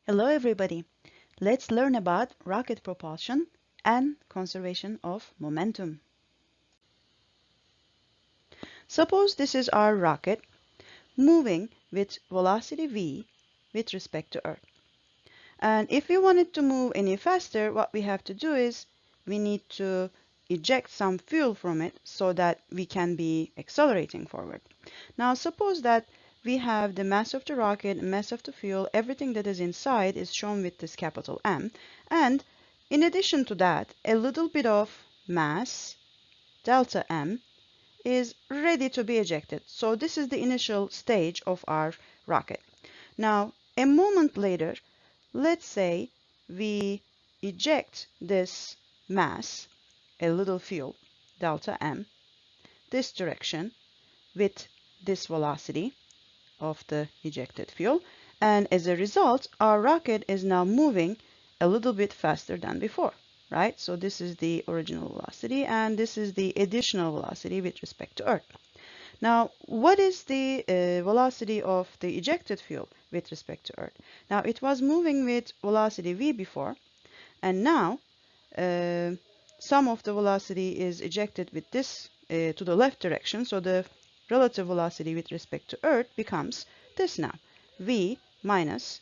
Hello everybody. Let's learn about rocket propulsion and conservation of momentum. Suppose this is our rocket moving with velocity v with respect to Earth. And if we want it to move any faster, what we have to do is we need to eject some fuel from it so that we can be accelerating forward. Now suppose that we have the mass of the rocket, mass of the fuel, everything that is inside is shown with this capital M. And in addition to that, a little bit of mass, delta M, is ready to be ejected. So this is the initial stage of our rocket. Now, a moment later, let's say we eject this mass, a little fuel, delta M, this direction with this velocity of the ejected fuel, and as a result our rocket is now moving a little bit faster than before, right? So this is the original velocity and this is the additional velocity with respect to Earth. Now what is the velocity of the ejected fuel with respect to Earth? Now it was moving with velocity v before, and now some of the velocity is ejected with this to the left direction, so the relative velocity with respect to Earth becomes this now, v minus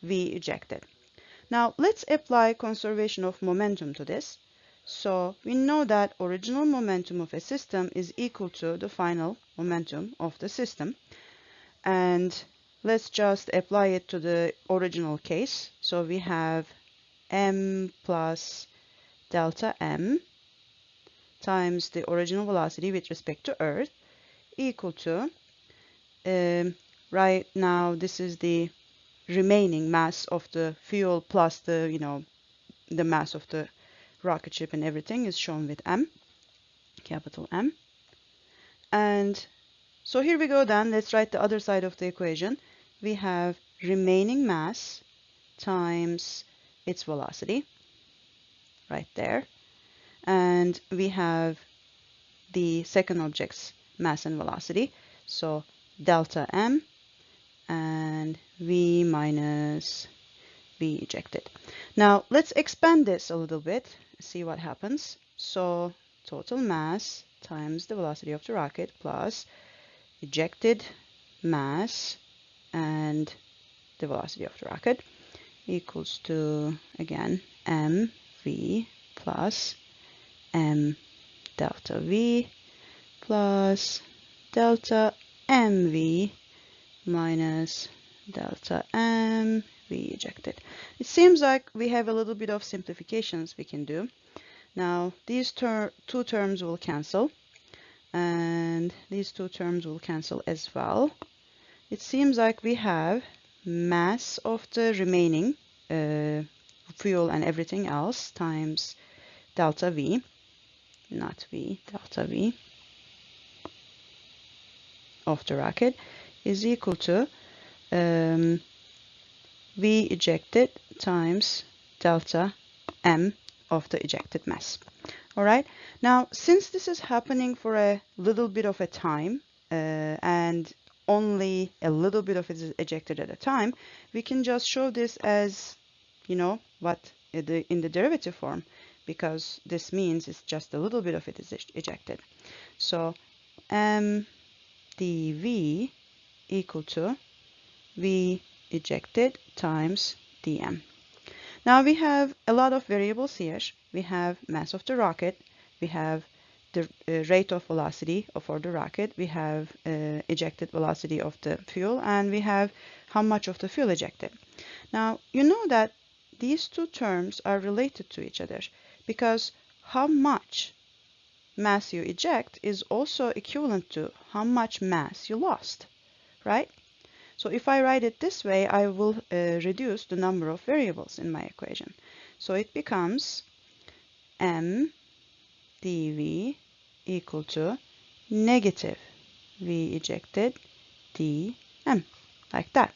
v ejected. Now let's apply conservation of momentum to this. So we know that original momentum of a system is equal to the final momentum of the system, and let's just apply it to the original case. So we have m plus delta m times the original velocity with respect to Earth equal to, right now this is the remaining mass of the fuel plus the the mass of the rocket ship, and everything is shown with m, capital M. And so here we go then, let's write the other side of the equation. We have remaining mass times its velocity right there, and we have the second object's mass and velocity, so delta M and v minus v ejected. Now let's expand this a little bit, see what happens. So total mass times the velocity of the rocket plus ejected mass and the velocity of the rocket equals to, again, mv plus m delta v plus delta mv minus delta m v ejected. It seems like we have a little bit of simplifications we can do. Now these two terms will cancel, and these two terms will cancel as well. It seems like we have mass of the remaining fuel and everything else times delta v, not v, delta v of the rocket is equal to v ejected times delta m of the ejected mass. All right, now since this is happening for a little bit of a time and only a little bit of it is ejected at a time, we can just show this as, what in the derivative form, because this means it's just a little bit of it is ejected. So m dv equal to v ejected times dm. Now we have a lot of variables here. We have mass of the rocket, we have the rate of velocity for the rocket, we have ejected velocity of the fuel, and we have how much of the fuel ejected. Now you know that these two terms are related to each other, because how much mass you eject is also equivalent to how much mass you lost, right? So if I write it this way, I will reduce the number of variables in my equation. So it becomes m dv equal to negative v ejected dm, like that.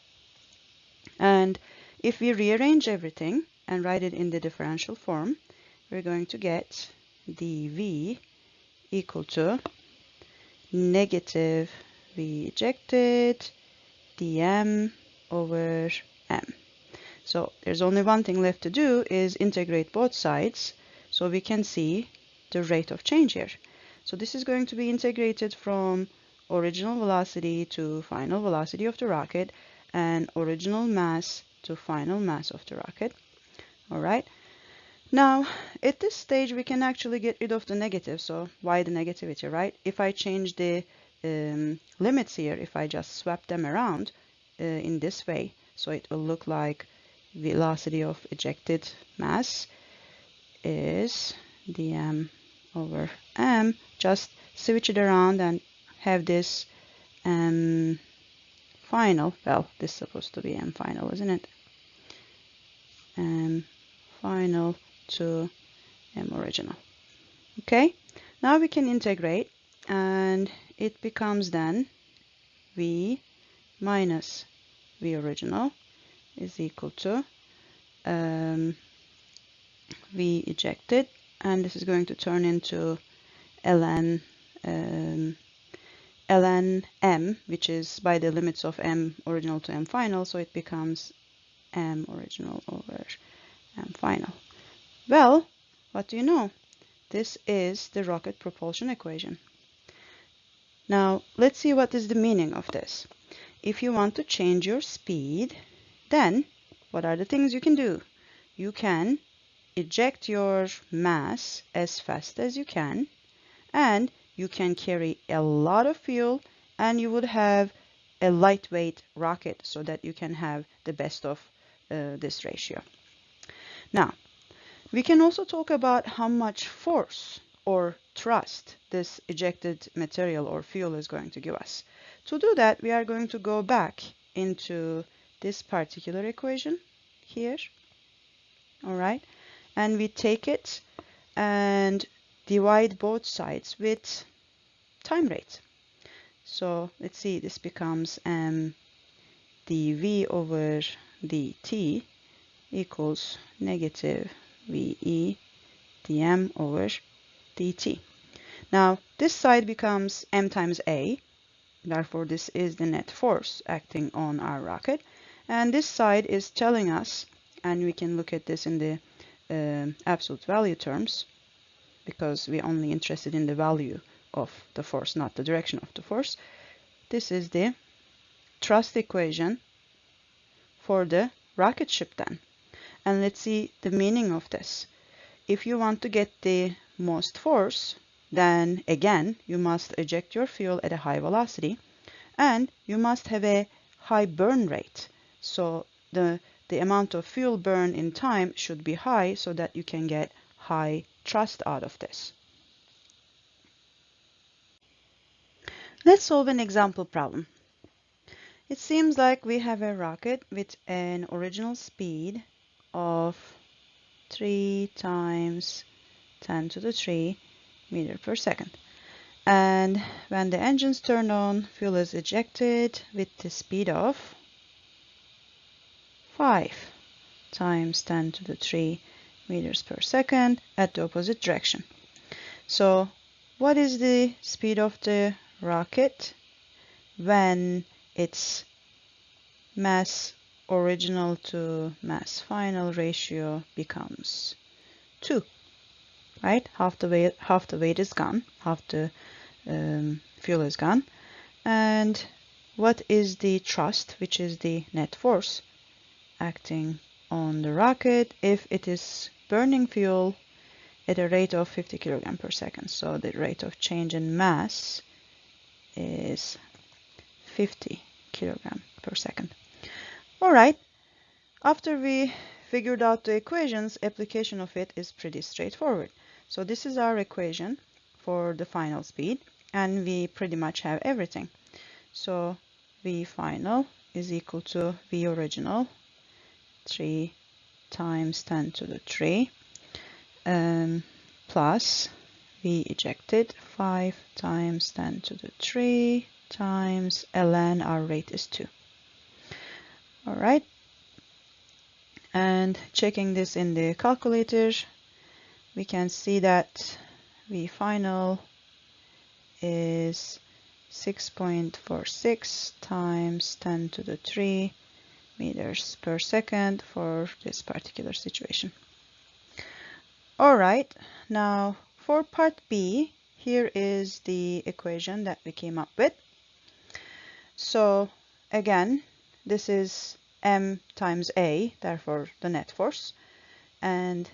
And if we rearrange everything and write it in the differential form, we're going to get dv equal to negative v ejected dm over m. So there's only one thing left to do is integrate both sides so we can see the rate of change here. So this is going to be integrated from original velocity to final velocity of the rocket and original mass to final mass of the rocket. All right. Now, at this stage, we can actually get rid of the negative. So why the negativity, right? If I change the limits here, if I just swap them around in this way, so it will look like velocity of ejected mass is dm over m. Just switch it around and have this final. Well, this is supposed to be m final, isn't it? M final to m original. Okay, now we can integrate and it becomes then v minus v original is equal to v ejected, and this is going to turn into ln ln m, which is by the limits of m original to m final, so it becomes m original over m final. Well, what do you know? This is the rocket propulsion equation. Now, let's see what is the meaning of this. If you want to change your speed, then what are the things you can do? You can eject your mass as fast as you can, and you can carry a lot of fuel, and you would have a lightweight rocket so that you can have the best of this ratio. Now, we can also talk about how much force or thrust this ejected material or fuel is going to give us. To do that, we are going to go back into this particular equation here. All right. And we take it and divide both sides with time rate. So let's see, this becomes dv over dt equals negative ve dm over dt. Now this side becomes m times a, therefore this is the net force acting on our rocket, and this side is telling us, and we can look at this in the absolute value terms, because we're only interested in the value of the force, not the direction of the force. This is the thrust equation for the rocket ship then. And let's see the meaning of this. If you want to get the most force, then again, you must eject your fuel at a high velocity, and you must have a high burn rate. So the amount of fuel burned in time should be high so that you can get high thrust out of this. Let's solve an example problem. It seems like we have a rocket with an original speed of 3 times 10 to the 3 meter per second. And when the engines turn on, fuel is ejected with the speed of 5 times 10 to the 3 meters per second at the opposite direction. So what is the speed of the rocket when its mass original to mass final ratio becomes 2, right? Half the weight is gone, half the fuel is gone. And what is the thrust, which is the net force acting on the rocket if it is burning fuel at a rate of 50 kilogram per second? So the rate of change in mass is 50 kilogram per second. All right, after we figured out the equations, application of it is pretty straightforward. So this is our equation for the final speed, and we pretty much have everything. So v final is equal to v original 3 times 10 to the 3 plus v ejected 5 times 10 to the 3 times ln, our rate is 2. All right, and checking this in the calculator, we can see that v final is 6.46 times 10 to the 3 meters per second for this particular situation. All right, now for part B, here is the equation that we came up with. So again, this is m times a, therefore the net force, and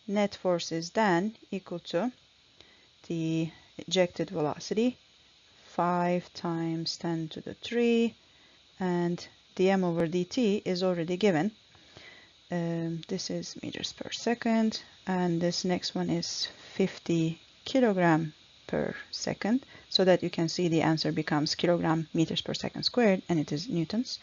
net force is then equal to the ejected velocity, 5 times 10 to the 3, and dm over dt is already given. This is meters per second, and this next one is 50 kilogram per second, so that you can see the answer becomes kilogram meters per second squared, and it is newtons.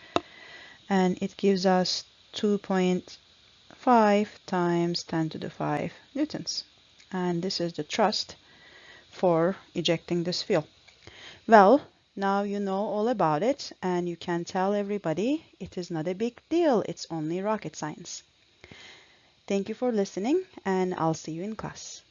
And it gives us 2.5 times 10 to the 5 newtons. And this is the thrust for ejecting this fuel. Well, now you know all about it, and you can tell everybody it is not a big deal, it's only rocket science. Thank you for listening, and I'll see you in class.